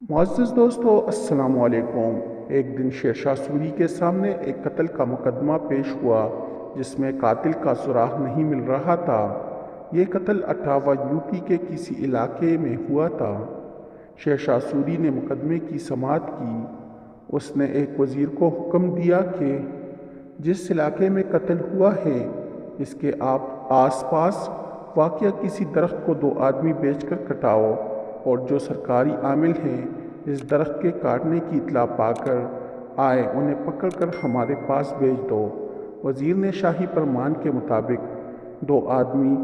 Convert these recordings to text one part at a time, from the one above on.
معزز دوستو، السلام علیکم۔ ایک دن شیر شاہ سوری کے سامنے ایک قتل کا مقدمہ پیش ہوا جس میں قاتل کا سراغ نہیں مل رہا تھا۔ یہ قتل اٹاوا یوپی کے کسی علاقے میں ہوا تھا۔ شیر شاہ سوری نے مقدمے کی سماعت کی۔ اس نے ایک وزیر کو حکم دیا کہ جس علاقے میں قتل ہوا ہے اس کے آس پاس واقع کسی درخت کو 2 آدمی بیچ کر کٹاؤ، اور جو سرکاری عامل ہیں اس درخت کے کاٹنے کی اطلاع پا کر آئے انہیں پکڑ کر ہمارے پاس بھیج دو۔ وزیر نے شاہی فرمان کے مطابق 2 آدمی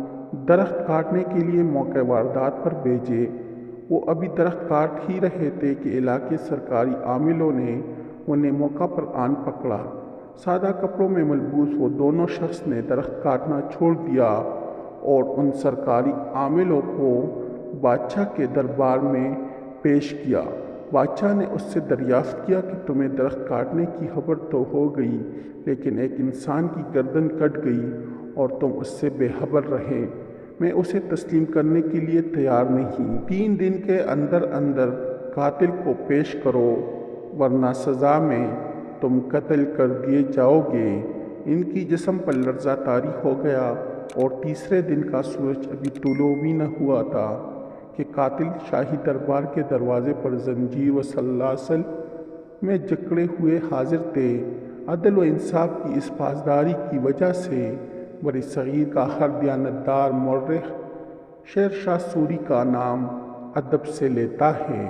درخت کاٹنے کے لیے موقع واردات پر بھیجے۔ وہ ابھی درخت کاٹ ہی رہے تھے کہ علاقے سرکاری عاملوں نے انہیں موقع پر آن پکڑا۔ سادہ کپڑوں میں ملبوس وہ دونوں شخص نے درخت کاٹنا چھوڑ دیا اور ان سرکاری عاملوں کو بادشاہ کے دربار میں پیش کیا۔ بادشاہ نے اس سے دریافت کیا کہ تمہیں درخت کاٹنے کی خبر تو ہو گئی، لیکن ایک انسان کی گردن کٹ گئی اور تم اس سے بے خبر رہے۔ میں اسے تسلیم کرنے کے لیے تیار نہیں۔ 3 دن کے اندر اندر قاتل کو پیش کرو، ورنہ سزا میں تم قتل کر دیے جاؤ گے۔ ان کی جسم پر لرزہ طاری ہو گیا اور تیسرے دن کا سورج ابھی طلوع بھی نہ ہوا تھا کہ قاتل شاہی دربار کے دروازے پر زنجیر و سلاسل میں جکڑے ہوئے حاضر تھے۔ عدل و انصاف کی اس پاسداری کی وجہ سے بر صغیر کا ہر دیانتدار مورخ شیر شاہ سوری کا نام ادب سے لیتا ہے۔